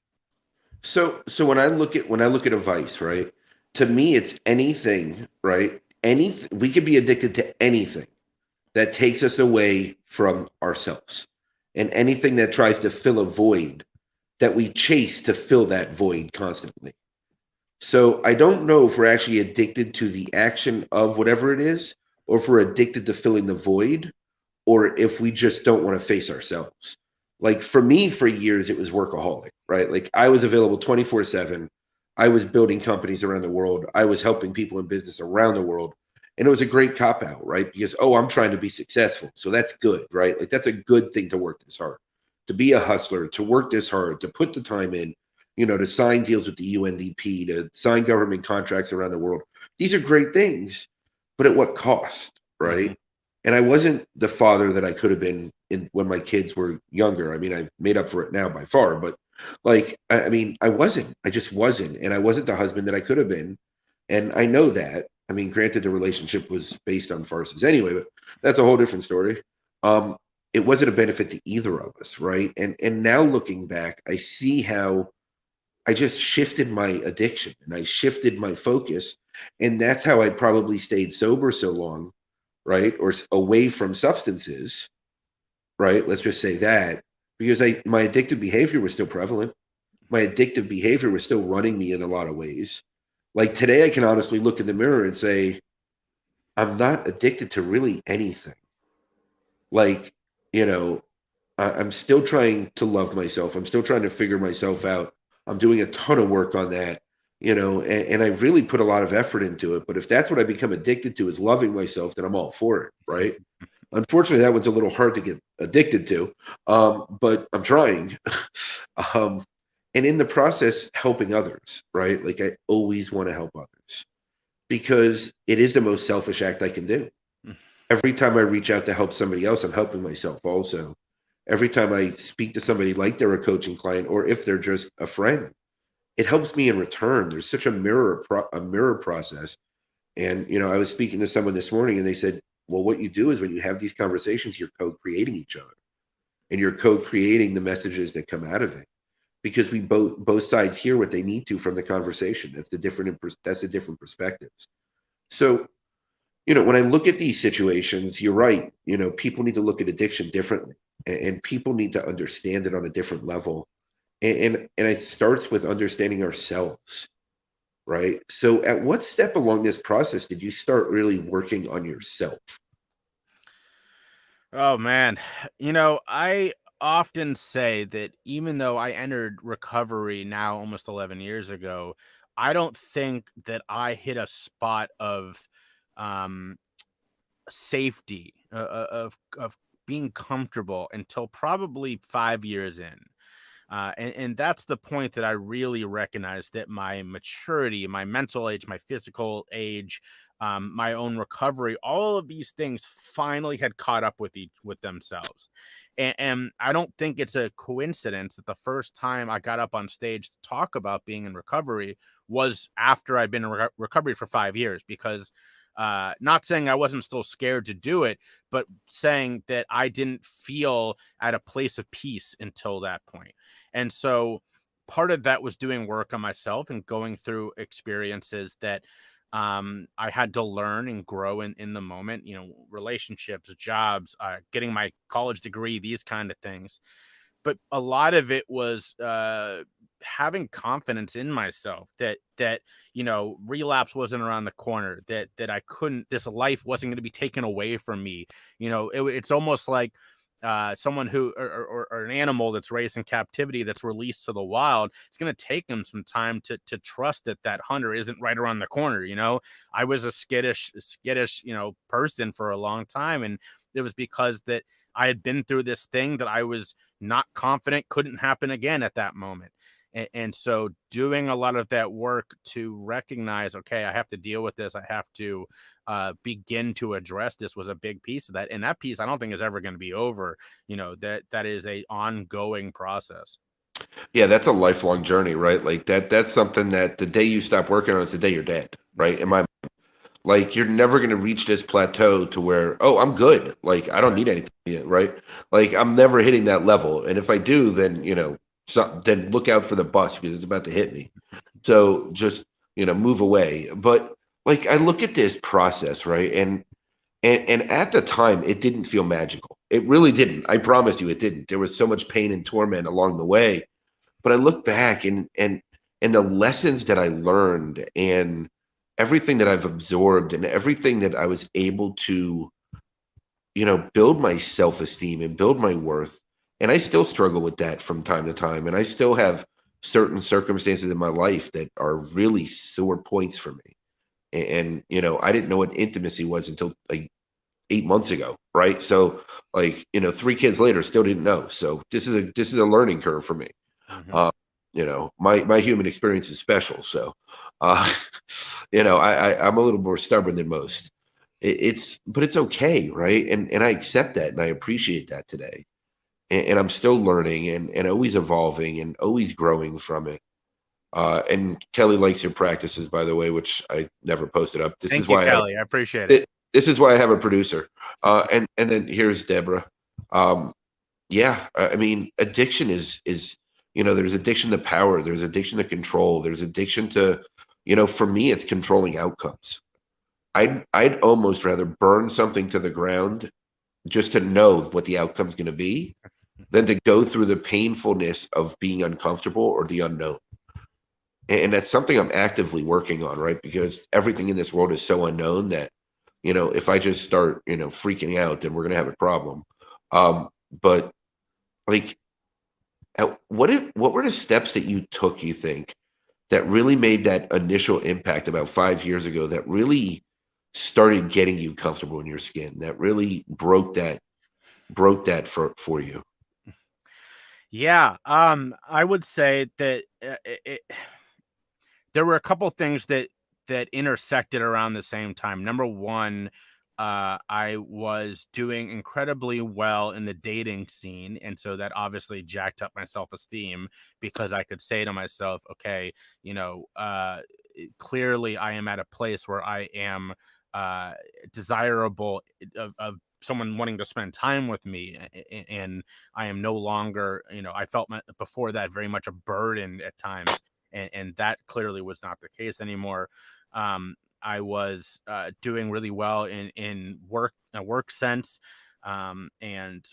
So when I look at a vice, right? To me, it's anything, right? Anything we could be addicted to anything that takes us away from ourselves, and anything that tries to fill a void that we chase to fill that void constantly. So I don't know if we're actually addicted to the action of whatever it is, or if we're addicted to filling the void, or if we just don't want to face ourselves. Like for me, for years, it was workaholic, right? Like I was available 24/7. I was building companies around the world. I was helping people in business around the world. And it was a great cop out, right? Because, oh, I'm trying to be successful. So that's good, right? Like that's a good thing to work this hard, to be a hustler, to work this hard, to put the time in, to sign deals with the UNDP, to sign government contracts around the world. These are great things, but at what cost,
Mm-hmm.
right? And I wasn't the father that I could have been when my kids were younger. I mean, I've made up for it now by far, but like, I mean, I wasn't. I just wasn't, and I wasn't the husband that I could have been, and I know that. I mean, granted, the relationship was based on farces anyway, but that's a whole different story. Um, it wasn't a benefit to either of us, right? And now looking back, I see how I just shifted my addiction and I shifted my focus, and that's how I probably stayed sober so long, right? Or away from substances, right? Let's just say that because my addictive behavior was still prevalent. My addictive behavior was still running me in a lot of ways. Like today, I can honestly look in the mirror and say, I'm not addicted to really anything. Like, you know, I'm still trying to love myself. I'm still trying to figure myself out. I'm doing a ton of work on that, and I really put a lot of effort into it. But if that's what I become addicted to is loving myself, then I'm all for it, right? Unfortunately, that one's a little hard to get addicted to, but I'm trying. um, and in the process, helping others, right? Like I always want to help others because it is the most selfish act I can do. Every time I reach out to help somebody else, I'm helping myself also. Every time I speak to somebody like they're a coaching client or if they're just a friend, it helps me in return. There's such a mirror process. And I was speaking to someone this morning and they said, "Well, what you do is when you have these conversations, you're co-creating each other and you're co-creating the messages that come out of it because we both sides hear what they need to from the conversation. That's the different perspectives." So when I look at these situations, you're right. People need to look at addiction differently, and people need to understand it on a different level. And it starts with understanding ourselves, right? So, at what step along this process did you start really working on yourself?
Oh man, I often say that even though I entered recovery now almost 11 years ago, I don't think that I hit a spot of um safety, of being comfortable until probably 5 years in. And that's the point that I really recognize that my maturity, my mental age, my physical age, my own recovery, all of these things finally had caught up with themselves. And I don't think it's a coincidence that the first time I got up on stage to talk about being in recovery was after I'd been in recovery for 5 years, because not saying I wasn't still scared to do it, but saying that I didn't feel at a place of peace until that point. And so part of that was doing work on myself and going through experiences that I had to learn and grow in the moment, relationships, jobs, getting my college degree, these kind of things. But a lot of it was having confidence in myself that relapse wasn't around the corner, that I couldn't, this life wasn't going to be taken away from me. It's almost like someone who or an animal that's raised in captivity that's released to the wild. It's going to take them some time to trust that hunter isn't right around the corner. I was a skittish person for a long time, and it was because that I had been through this thing that I was not confident couldn't happen again at that moment. And so doing a lot of that work to recognize, okay, I have to deal with this. I have to begin to address this was a big piece of that. And that piece, I don't think is ever going to be over. That is a ongoing process.
Yeah, that's a lifelong journey, right? Like that's something that the day you stop working on it's the day you're dead, right? Like you're never going to reach this plateau to where, oh, I'm good. Like I don't
Right.
need anything yet, right? Like I'm never hitting that level. And if I do, then, then look out for the bus because it's about to hit me. So just, move away. But like I look at this process, right? And at the time it didn't feel magical. It really didn't. I promise you it didn't. There was so much pain and torment along the way. But I look back and the lessons that I learned and everything that I've absorbed and everything that I was able to, build my self-esteem and build my worth. And I still struggle with that from time to time. And I still have certain circumstances in my life that are really sore points for me. And I didn't know what intimacy was until like 8 months ago, right? So like, 3 kids later, still didn't know. So this is a learning curve for me.
Mm-hmm.
Uh, my human experience is special. So, uh, I'm a little more stubborn than most. But it's okay, right? And I accept that and I appreciate that today. And I'm still learning and always evolving and always growing from it. And Kelly likes your practices, by the way, which I never posted up. This is
Thank you,
why I have
Kelly. I appreciate it.
this is why I have a producer. And then here's Deborah. Um, yeah, I mean, addiction is there's addiction to power, there's addiction to control, there's addiction to, for me, it's controlling outcomes. I'd almost rather burn something to the ground just to know what the outcome's going to be than to go through the painfulness of being uncomfortable or the unknown. And that's something I'm actively working on, right? Because everything in this world is so unknown that, if I just start, freaking out, then we're going to have a problem. But like, what were the steps that you took, you think, that really made that initial impact about 5 years ago that really started getting you comfortable in your skin, that really broke that for you?
Yeah, I would say that there were a couple things that intersected around the same time. Number one, I was doing incredibly well in the dating scene, and so that obviously jacked up my self-esteem because I could say to myself, "Okay, clearly I am at a place where I am uh, desirable of someone wanting to spend time with me, and I am no longer, I felt before that very much a burden at times." And that clearly was not the case anymore. I was doing really well in work, a work sense, and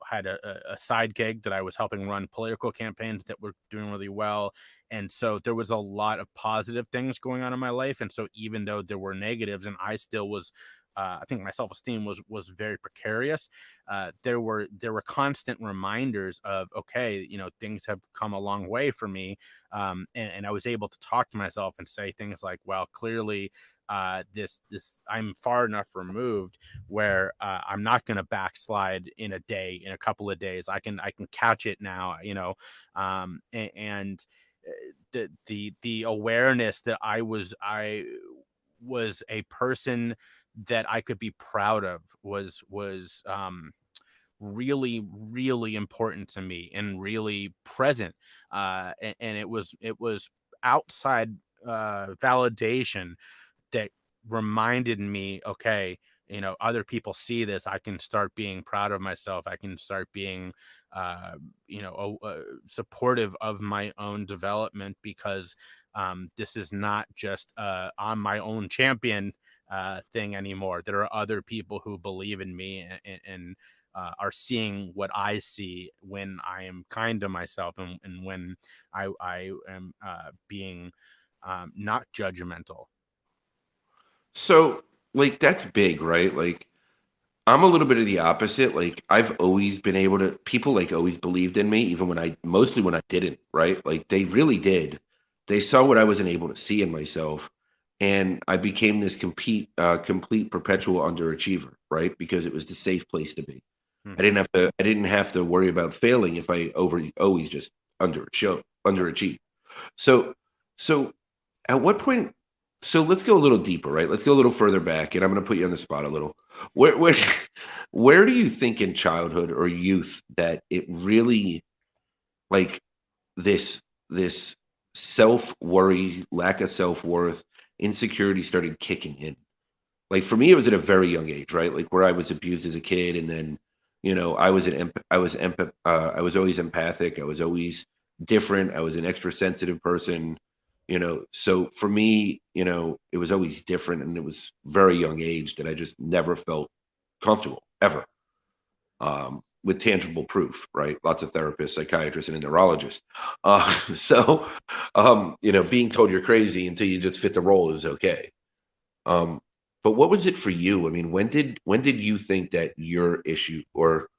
had a side gig that I was helping run political campaigns that were doing really well. And so there was a lot of positive things going on in my life. And so even though there were negatives, and I still was. I think my self esteem was very precarious. There were constant reminders of, okay, things have come a long way for me, and I was able to talk to myself and say things like, well, clearly this I'm far enough removed where I'm not going to backslide in a day, in a couple of days. I can catch it now, and the awareness that I was a person that I could be proud of was really, really important to me and really present. And it was outside validation that reminded me, okay, other people see this. I can start being proud of myself. I can start being, supportive of my own development because this is not just on my own champion thing anymore. There are other people who believe in me and are seeing what I see when I am kind to myself and when I am being not judgmental.
So like that's big, right? Like I'm a little bit of the opposite. Like I've always been able to people like always believed in me, even when I mostly when I didn't, right? Like they really did. They saw what I wasn't able to see in myself. And I became this complete perpetual underachiever, right? Because it was the safe place to be. I didn't have to worry about failing if I always just underachieve. So so at what point, so let's go a little deeper, right? Let's go a little further back, and I'm going to put you on the spot a little. Where where do you think in childhood or youth that it really, like, this this self worry, lack of self worth, insecurity started kicking in? Like for me, it was at a very young age, right? Like where I was abused as a kid, and then, I was always empathic. I was always different. I was an extra sensitive person, So for me, it was always different, and it was very young age that I just never felt comfortable ever, with tangible proof, right? Lots of therapists, psychiatrists, and neurologists. So, being told you're crazy until you just fit the role is okay. Um, but what was it for you? I mean, when did you think that your issue or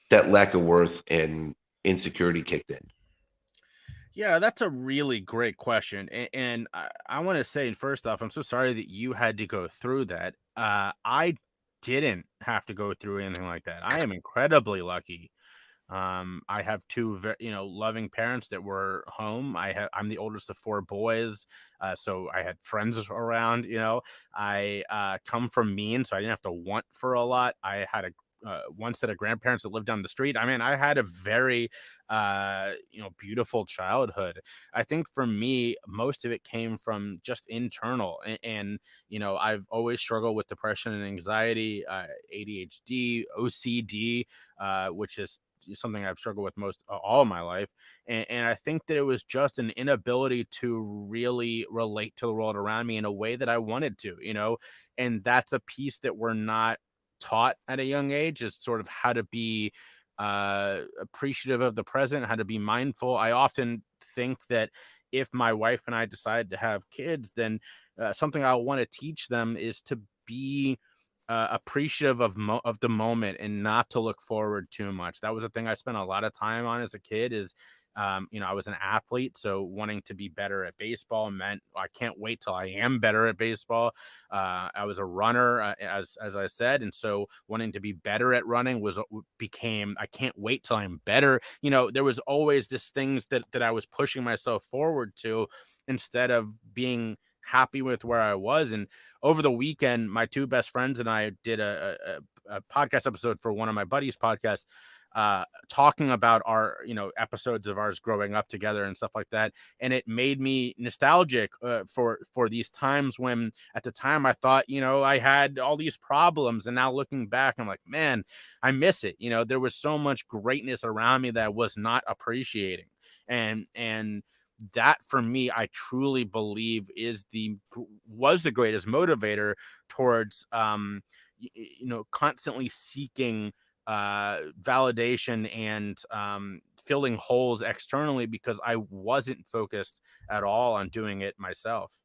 that lack of worth and insecurity kicked in?
Yeah, that's a really great question. And I want to say, first off, I'm so sorry that you had to go through that. I didn't have to go through anything like that. I am incredibly lucky. I have two, loving parents that were home. I'm the oldest of four boys, so I had friends around. I come from means, so I didn't have to want for a lot. I had a one set of grandparents that lived down the street. I mean, I had a very, beautiful childhood. I think for me, most of it came from just internal, and I've always struggled with depression and anxiety, ADHD, OCD, which is something I've struggled with most all of my life. And I think that it was just an inability to really relate to the world around me in a way that I wanted to. And that's a piece that we're not taught at a young age, is sort of how to be appreciative of the present, how to be mindful. I often think that if my wife and I decide to have kids, then something I want to teach them is to be appreciative of the moment and not to look forward too much. That was a thing I spent a lot of time on as a kid. I was an athlete, so wanting to be better at baseball meant I can't wait till I am better at baseball. I was a runner, as I said, and so wanting to be better at running became I can't wait till I'm better. There was always this things that I was pushing myself forward to instead of being happy with where I was. And over the weekend, my two best friends and I did a podcast episode for one of my buddies' podcasts, talking about our episodes of ours growing up together and stuff like that. And it made me nostalgic for these times when at the time I thought I had all these problems, and now looking back I'm like, man, I miss it. There was so much greatness around me that I was not appreciating. And that for me, I truly believe was the greatest motivator towards constantly seeking validation and filling holes externally, because I wasn't focused at all on doing it myself.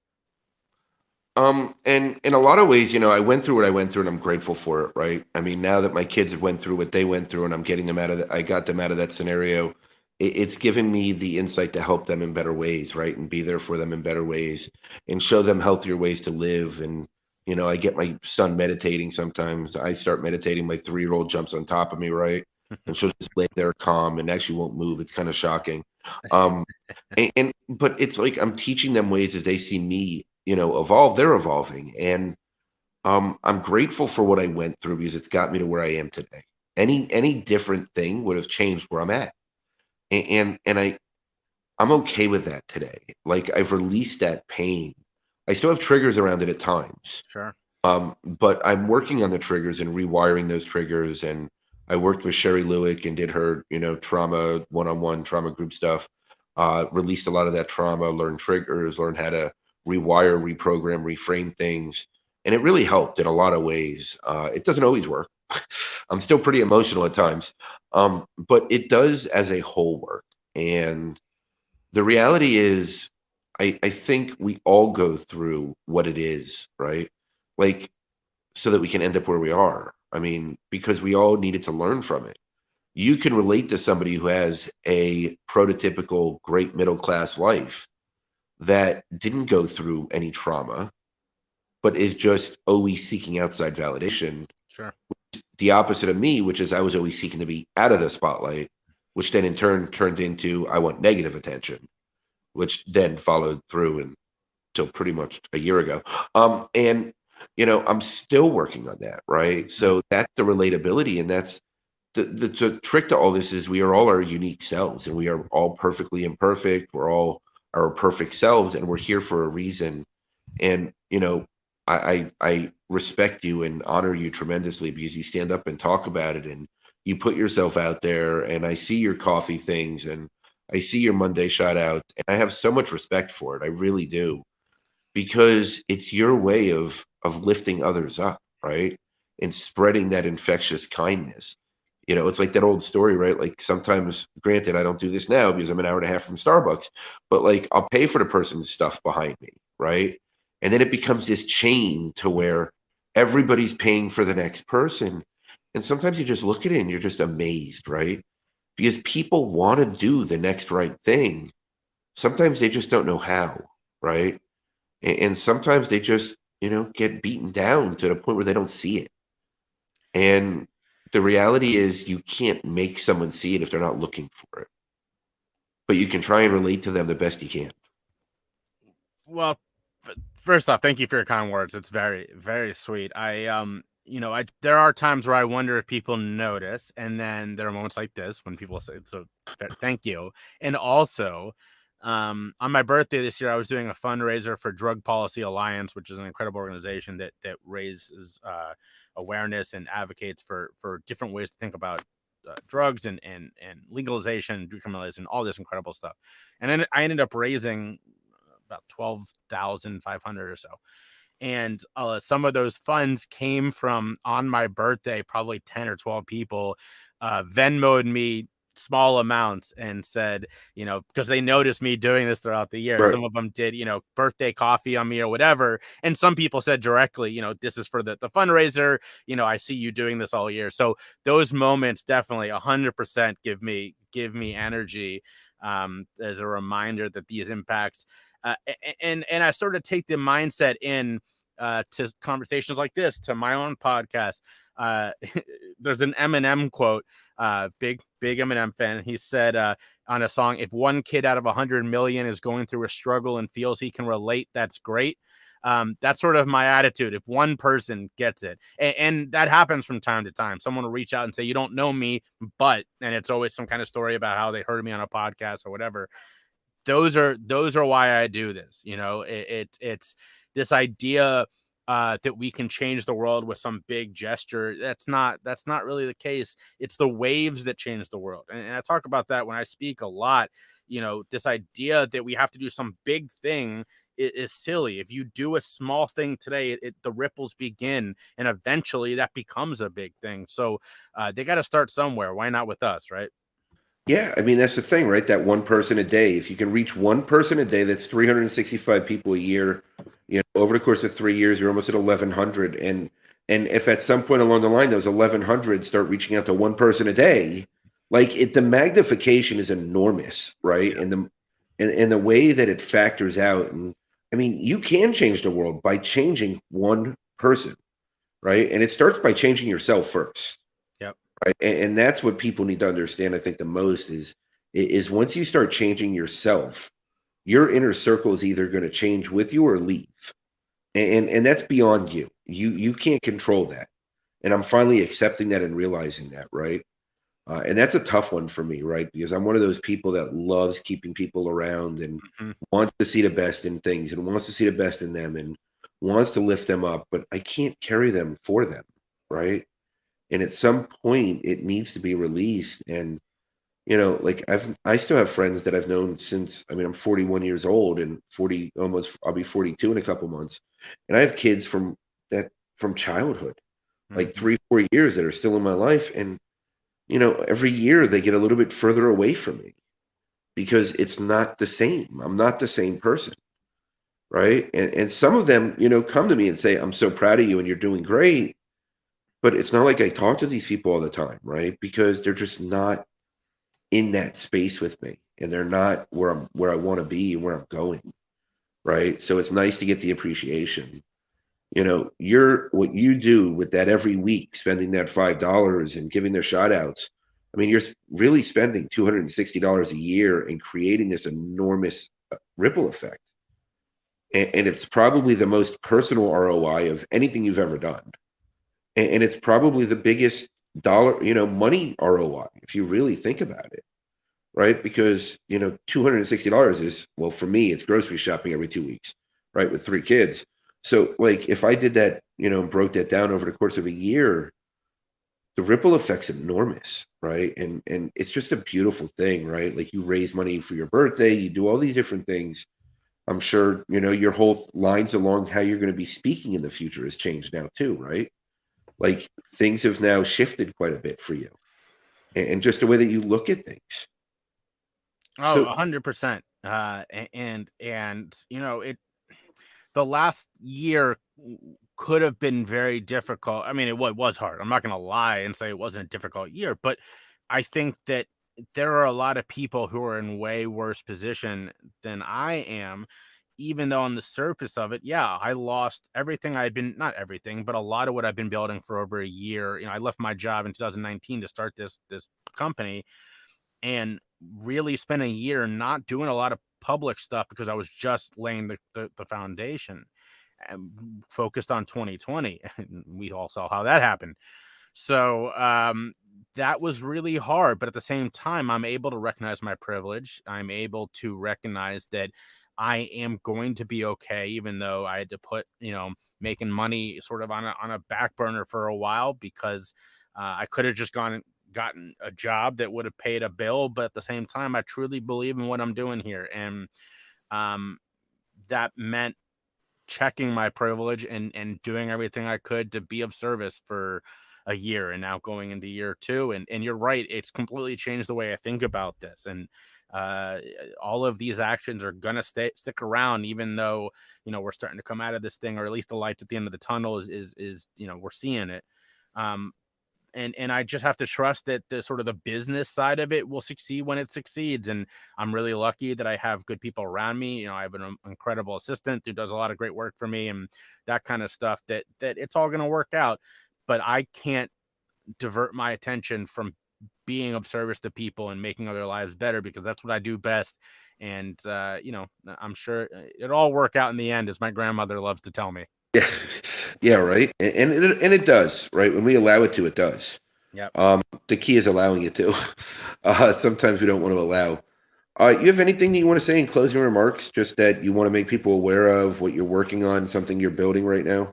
And in a lot of ways, I went through what I went through, and I'm grateful for it, right? I mean, now that my kids have went through what they went through, and I'm getting them out of I got them out of that scenario, it's given me the insight to help them in better ways, right? And be there for them in better ways, and show them healthier ways to live. And, I get my son meditating sometimes. I start meditating, my 3-year-old jumps on top of me, right? And she'll just lay there calm and actually won't move. It's kind of shocking. Um, but it's like I'm teaching them ways as they see me, evolve. They're evolving, and I'm grateful for what I went through because it's got me to where I am today. Any different thing would have changed where I'm at, and I'm okay with that today. Like I've released that pain. I still have triggers around it at times,
Sure.
but I'm working on the triggers and rewiring those triggers. And I worked with Sherry Lewick and did her, trauma one-on-one trauma group stuff. Released a lot of that trauma, learned triggers, learned how to rewire, reprogram, reframe things, and it really helped in a lot of ways. It doesn't always work. I'm still pretty emotional at times, but it does as a whole work. And the reality is, I think we all go through what it is, right? Like, so that we can end up where we are. I mean, because we all needed to learn from it. You can relate to somebody who has a prototypical great middle class life that didn't go through any trauma, but is just always seeking outside validation.
Sure.
the opposite of me, which is I was always seeking to be out of the spotlight, which then in turn turned into I want negative attention, which then followed through until pretty much a year ago. And I'm still working on that, right?
Mhm.
So that's the relatability, and that's the trick to all this is we are all our unique selves, and we are all perfectly imperfect. We're all our perfect selves, and we're here for a reason. And I respect you and honor you tremendously because you stand up and talk about it, and you put yourself out there. And I see your coffee things, and I see your Monday shout outs, and I have so much respect for it. I really do, because it's your way of lifting others up, right? And spreading that infectious kindness. It's like that old story, right? Like sometimes, granted, I don't do this now because I'm an hour and a half from Starbucks, but like I'll pay for the person's stuff behind me, right? And then it becomes this chain to where everybody's paying for the next person. And sometimes you just look at it and you're just amazed, right? Because people want to do the next right thing. Sometimes they just don't know how, right? And sometimes they just get beaten down to the point where they don't see it. And the reality is you can't make someone see it if they're not looking for it, but you can try and relate to them the best you can.
Well, first off, thank you for your kind words. It's very, very sweet. I there are times where I wonder if people notice, and then there are moments like this when people say, "So, thank you." And also, on my birthday this year, I was doing a fundraiser for Drug Policy Alliance, which is an incredible organization that raises awareness and advocates for different ways to think about drugs and legalization, decriminalization, all this incredible stuff. And then I ended up raising about 12,500 or so. And some of those funds came from on my birthday, probably 10 or 12 people Venmoed me small amounts and said, because they noticed me doing this throughout the year.
Right.
Some of them did, birthday coffee on me or whatever. And some people said directly, this is for the fundraiser. I see you doing this all year. So those moments definitely 100% give me energy as a reminder that these impacts and I sort of take the mindset in to conversations like this, to my own podcast. Uh, there's an Eminem quote, big Eminem fan. He said on a song, "If one kid out of 100 million is going through a struggle and feels he can relate, that's great." That's sort of my attitude. If one person gets it, and that happens from time to time, someone will reach out and say, "You don't know me, but," and it's always some kind of story about how they heard me on a podcast or whatever. Those are why I do this. It's this idea that we can change the world with some big gesture. That's not really the case. It's the waves that change the world, and I talk about that when I speak a lot. This idea that we have to do some big thing is silly. If you do a small thing today, the ripples begin, and eventually that becomes a big thing. So they got to start somewhere. Why not with us, right?
Yeah, I mean that's the thing, right? That one person a day. If you can reach one person a day, that's 365 people a year. Over the course of 3 years, you're almost at 1,100. And if at some point along the line those 1,100 start reaching out to one person a day, like the magnification is enormous, right? And the way that it factors out, and I mean, you can change the world by changing one person, right? And it starts by changing yourself first.
Yep.
Right, and that's what people need to understand, I think, the most is once you start changing yourself, your inner circle is either gonna change with you or leave, and that's beyond you. You can't control that, and I'm finally accepting that and realizing that, right? And that's a tough one for me, right? Because I'm one of those people that loves keeping people around and
Mhm.
wants to see the best in things and wants to see the best in them and wants to lift them up, but I can't carry them for them, right? And at some point it needs to be released. And like I still have friends that I've known since, I mean, I'm 41 years old, and 40, almost I'll be 42 in a couple months, and I have kids from childhood, like
Mhm.
3 4 years, that are still in my life. And every year they get a little bit further away from me because it's not the same. I'm not the same person, right? And some of them come to me and say, "I'm so proud of you and you're doing great." But it's not like I talk to these people all the time, right? Because they're just not in that space with me, and they're not where I want to be and where I'm going, right? So it's nice to get the appreciation. What you do with that every week, spending that $5 and giving their shout outs. I mean, you're really spending $260 a year and creating this enormous ripple effect. And it's probably the most personal ROI of anything you've ever done. And it's probably the biggest money ROI if you really think about it, right? Because, $260 is, well, for me, it's grocery shopping every 2 weeks, right? With 3 kids. So, like, if I did that, broke that down over the course of a year, the ripple effect's enormous, right? And it's just a beautiful thing, right? Like, you raise money for your birthday, you do all these different things. I'm sure, your whole lines along how you're going to be speaking in the future has changed now too, right? Like, things have now shifted quite a bit for you, and just the way that you look at things.
Oh,
So
100%. It the last year could have been very difficult. I mean, it was hard. I'm not going to lie and say it wasn't a difficult year, but I think that there are a lot of people who are in way worse position than I am. Even though on the surface of it, yeah, I lost everything I'd been, not everything, but a lot of what I've been building for over a year. I left my job in 2019 to start this company, and really spent a year not doing a lot of public stuff because I was just laying the foundation and focused on 2020. And we all saw how that happened. So that was really hard. But at the same time, I'm able to recognize my privilege. I'm able to recognize that I am going to be okay, even though I had to put, making money sort of on a back burner for a while, because I could have just gotten a job that would have paid a bill. But at the same time, I truly believe in what I'm doing here. And um, that meant checking my privilege and doing everything I could to be of service for a year, and now going into year 2. And you're right, it's completely changed the way I think about this. And uh, all of these actions are gonna stick around, even though we're starting to come out of this thing, or at least the lights at the end of the tunnel is we're seeing it. Um, and I just have to trust that the sort of the business side of it will succeed when it succeeds. And I'm really lucky that I have good people around me. I have an incredible assistant who does a lot of great work for me, and that kind of stuff, that it's all going to work out. But I can't divert my attention from being of service to people and making other lives better, because that's what I do best. And I'm sure it'll all work out in the end, as my grandmother loves to tell me.
yeah, yeah, right. And it does, right? When we allow it to, it does.
Yep.
The key is allowing it to. Sometimes we don't want to allow. You have anything that you want to say in closing remarks? Just that you want to make people aware of what you're working on, something you're building right now?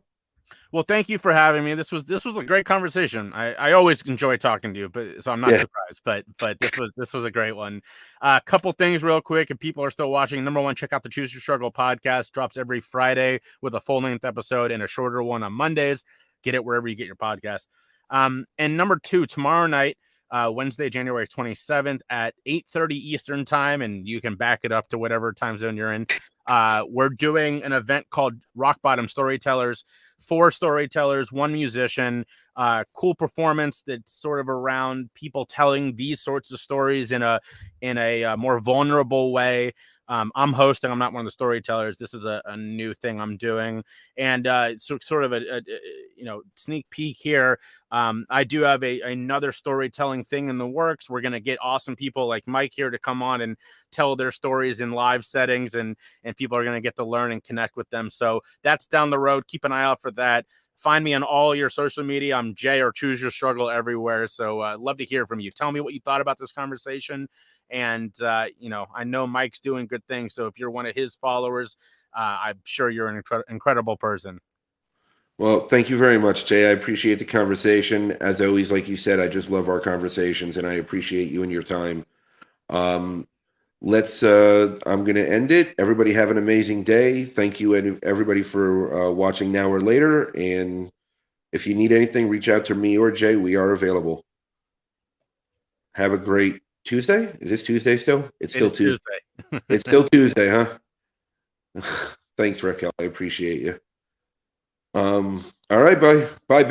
Well, thank you for having me. This was a great conversation. I always enjoy talking to you, but so I'm not
Yeah.
surprised. But this was a great one. A couple things real quick, if people are still watching. Number one, check out the Choose Your Struggle podcast. Drops every Friday with a full length episode and a shorter one on Mondays. Get it wherever you get your podcast. And number two, tomorrow night, Wednesday, January 27th at 8:30 Eastern time, and you can back it up to whatever time zone you're in. We're doing an event called Rock Bottom Storytellers. 4 storytellers, 1 musician, cool performance that's sort of around people telling these sorts of stories in a more vulnerable way. I'm hosting. I'm not one of the storytellers. This is a new thing I'm doing, and so sort of a sneak peek here. I do have another storytelling thing in the works. We're gonna get awesome people like Mike here to come on and tell their stories in live settings, and people are gonna get to learn and connect with them. So that's down the road. Keep an eye out for that. Find me on all your social media. I'm Jay or Choose Your Struggle everywhere. So love to hear from you. Tell me what you thought about this conversation. And, I know Mike's doing good things. So if you're one of his followers, I'm sure you're an incredible person.
Well, thank you very much, Jay. I appreciate the conversation. As always, like you said, I just love our conversations, and I appreciate you and your time. Um, I'm going to end it. Everybody have an amazing day. Thank you, everybody, for watching now or later. And if you need anything, reach out to me or Jay. We are available. Have a great Tuesday. Is this Tuesday still? It's
It
still
is
Tuesday.
Tuesday.
It's still Tuesday, huh? Thanks, Raquel. I appreciate you. All right, bye. Bye, Barry.